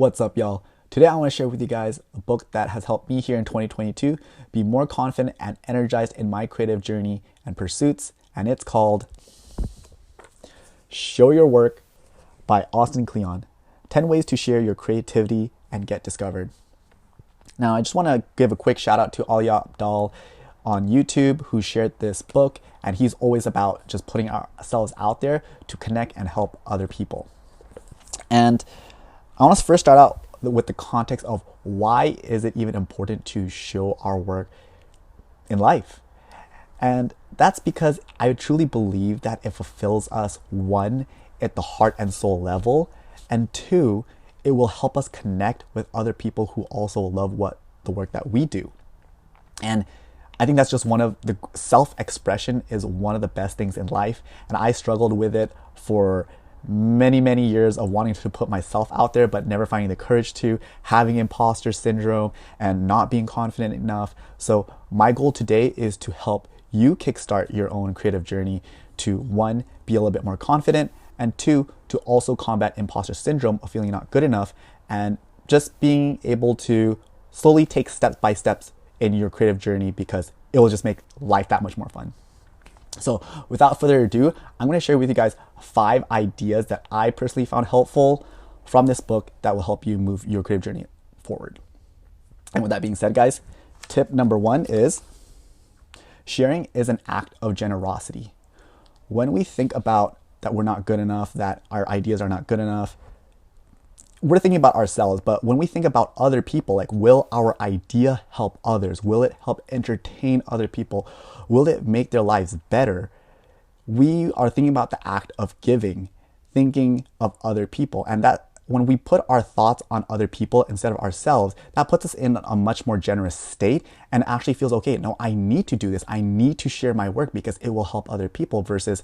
What's up, y'all? Today I want to share with you guys a book that has helped me here in 2022 be more confident and energized in my creative journey and pursuits, and it's called Show Your Work by Kleon. 10 ways to share your creativity and get discovered. Now, I just want to give a quick shout out to Ali Abdal on YouTube who shared this book, and he's always about just putting ourselves out there to connect and help other people. And I want to first start out with the context of why is it even important to show our work in life? And that's because I truly believe that it fulfills us, one, at the heart and soul level, and two, it will help us connect with other people who also love the work that we do. And I think that's just one of the self-expression is one of the best things in life. And I struggled with it for many years of wanting to put myself out there, but never finding the courage to, having imposter syndrome and not being confident enough. So my goal today is to help you kickstart your own creative journey to, one, be a little bit more confident, and two, to also combat imposter syndrome of feeling not good enough and just being able to slowly take steps by steps in your creative journey, because it will just make life that much more fun. So without further ado, I'm going to share with you guys 5 ideas that I personally found helpful from this book that will help you move your creative journey forward. And with that being said, guys, tip number 1 is sharing is an act of generosity. When we think about that we're not good enough, that our ideas are not good enough, we're thinking about ourselves. But when we think about other people, like, will our idea help others? Will it help entertain other people? Will it make their lives better? We are thinking about the act of giving, thinking of other people. And that when we put our thoughts on other people instead of ourselves, that puts us in a much more generous state and actually feels, okay, no, I need to do this. I need to share my work because it will help other people, versus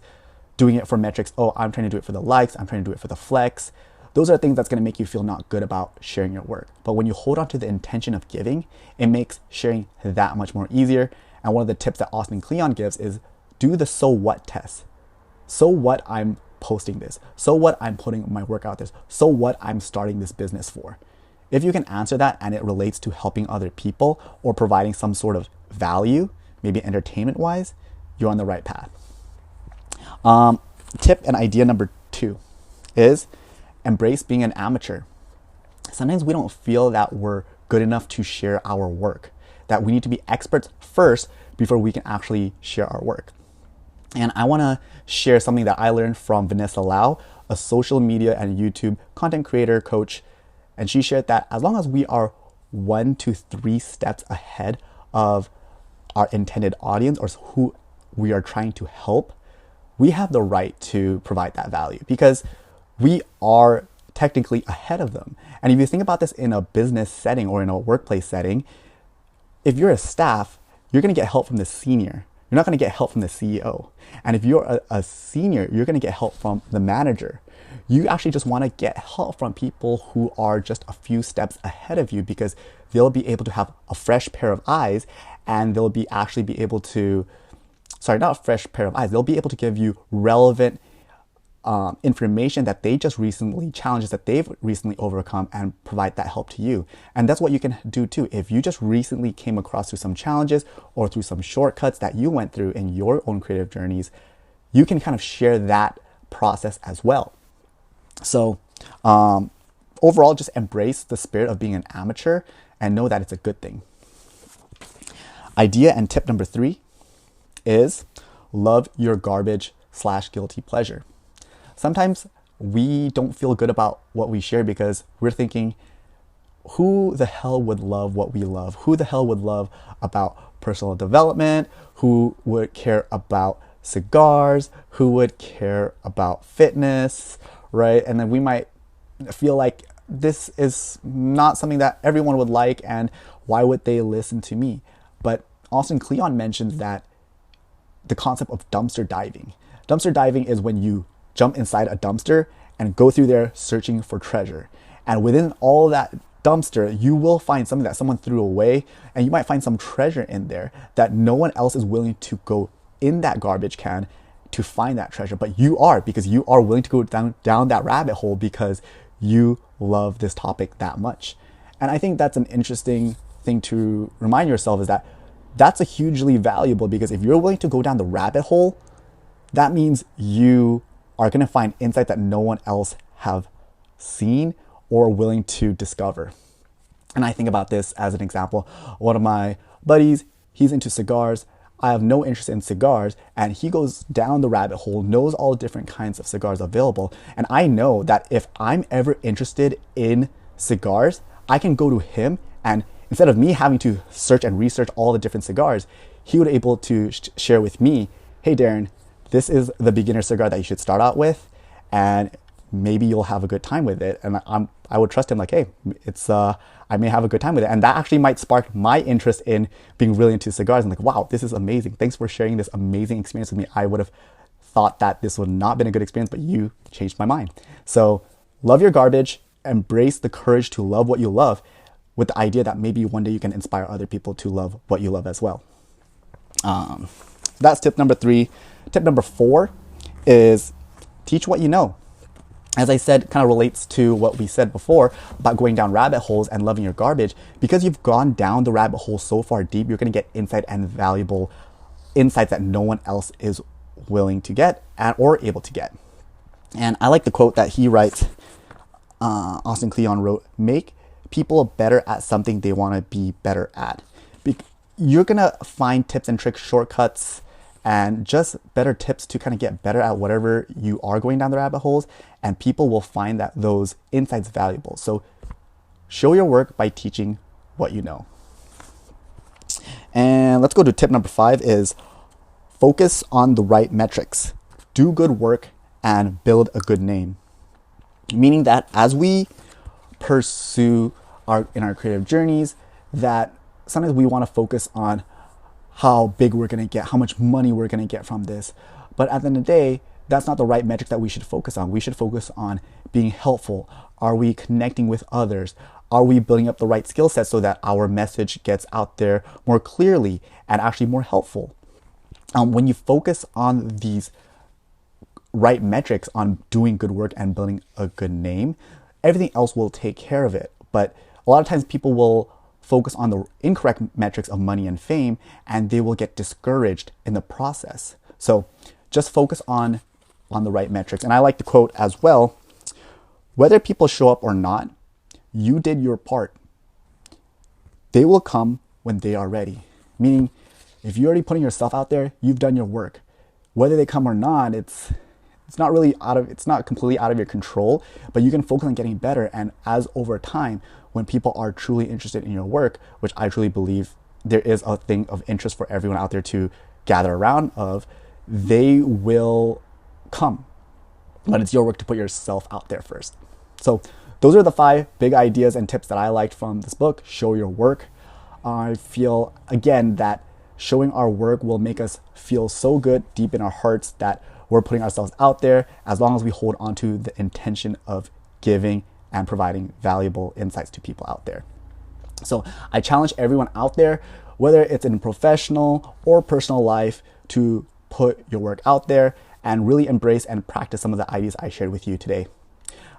doing it for metrics. Oh, I'm trying to do it for the likes. I'm trying to do it for the flex. Those are things that's going to make you feel not good about sharing your work. But when you hold on to the intention of giving, it makes sharing that much more easier. And one of the tips that Kleon gives is do the so what test. So what I'm posting this? So what I'm putting my work out there? So what I'm starting this business for? If you can answer that and it relates to helping other people or providing some sort of value, maybe entertainment wise, you're on the right path. Tip and idea number 2 is embrace being an amateur. Sometimes we don't feel that we're good enough to share our work, that we need to be experts first before we can actually share our work. And I want to share something that I learned from Vanessa Lau, a social media and YouTube content creator coach. And she shared that as long as we are 1 to 3 steps ahead of our intended audience or who we are trying to help, we have the right to provide that value because we are technically ahead of them. And if you think about this in a business setting or in a workplace setting, if you're a staff, you're going to get help from the senior. You're not going to get help from the CEO. And if you're a senior, you're going to get help from the manager. You actually just want to get help from people who are just a few steps ahead of you, because they'll be able to have a fresh pair of eyes, and they'll be able to, not a fresh pair of eyes, they'll be able to give you relevant information that they just recently, challenges that they've recently overcome, and provide that help to you. And that's what you can do too. If you just recently came across through some challenges or through some shortcuts that you went through in your own creative journeys, you can kind of share that process as well. So overall, just embrace the spirit of being an amateur and know that it's a good thing. Idea and tip number 3 is love your garbage/guilty pleasure. Sometimes we don't feel good about what we share because we're thinking, who the hell would love what we love? Who the hell would love about personal development? Who would care about cigars? Who would care about fitness, right? And then we might feel like this is not something that everyone would like, and why would they listen to me? But Kleon mentions that the concept of dumpster diving. Dumpster diving is when you jump inside a dumpster and go through there searching for treasure. And within all that dumpster, you will find something that someone threw away, and you might find some treasure in there that no one else is willing to go in that garbage can to find that treasure. But you are, because you are willing to go down that rabbit hole, because you love this topic that much. And I think that's an interesting thing to remind yourself, is that that's a hugely valuable, because if you're willing to go down the rabbit hole, that means you are going to find insight that no one else have seen or willing to discover. And I think about this as an example. One of my buddies, he's into cigars. I have no interest in cigars, and he goes down the rabbit hole, knows all different kinds of cigars available. And I know that if I'm ever interested in cigars, I can go to him, and instead of me having to search and research all the different cigars, he would be able to share with me, hey Darren, this is the beginner cigar that you should start out with, and maybe you'll have a good time with it. And I would trust him, like, hey, I may have a good time with it. And that actually might spark my interest in being really into cigars. I'm like, wow, this is amazing. Thanks for sharing this amazing experience with me. I would have thought that this would not have been a good experience, but you changed my mind. So love your garbage, embrace the courage to love what you love, with the idea that maybe one day you can inspire other people to love what you love as well. That's tip number 3. Tip number 4 is teach what you know. As I said, kind of relates to what we said before about going down rabbit holes and loving your garbage. Because you've gone down the rabbit hole so far deep, you're going to get insight and valuable insights that no one else is willing to get or able to get. And I like the quote that he writes, Austin Kleon wrote, make people better at something they want to be better at. You're going to find tips and tricks, shortcuts, and just better tips to kind of get better at whatever you are going down the rabbit holes, and people will find that those insights valuable. So show your work by teaching what you know. And let's go to tip number 5 is focus on the right metrics. Do good work and build a good name. Meaning that as we pursue in our creative journeys, that sometimes we want to focus on how big we're going to get, how much money we're going to get from this. But at the end of the day, that's not the right metric that we should focus on. We should focus on being helpful. Are we connecting with others? Are we building up the right skill set so that our message gets out there more clearly and actually more helpful? When you focus on these right metrics, on doing good work and building a good name, everything else will take care of it. But a lot of times people will focus on the incorrect metrics of money and fame, and they will get discouraged in the process. So just focus on the right metrics. And I like the quote as well, whether people show up or not, you did your part. They will come when they are ready. Meaning, if you're already putting yourself out there, you've done your work. Whether they come or not, it's not completely out of your control, but you can focus on getting better. And as over time, when people are truly interested in your work, which I truly believe there is a thing of interest for everyone out there to gather around of, they will come. But it's your work to put yourself out there first. So those are the 5 big ideas and tips that I liked from this book, Show Your Work. I feel, again, that showing our work will make us feel so good deep in our hearts that we're putting ourselves out there, as long as we hold on to the intention of giving and providing valuable insights to people out there. So I challenge everyone out there, whether it's in professional or personal life, to put your work out there and really embrace and practice some of the ideas I shared with you today.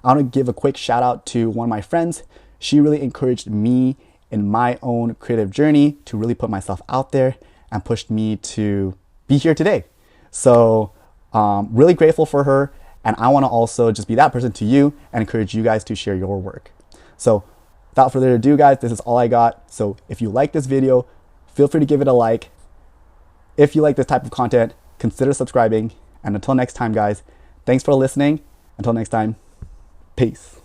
I want to give a quick shout out to one of my friends. She really encouraged me in my own creative journey to really put myself out there and pushed me to be here today. So really grateful for her. And I want to also just be that person to you and encourage you guys to share your work. So without further ado, guys, this is all I got. So if you like this video, feel free to give it a like. If you like this type of content, consider subscribing. And until next time, guys, thanks for listening. Until next time, peace.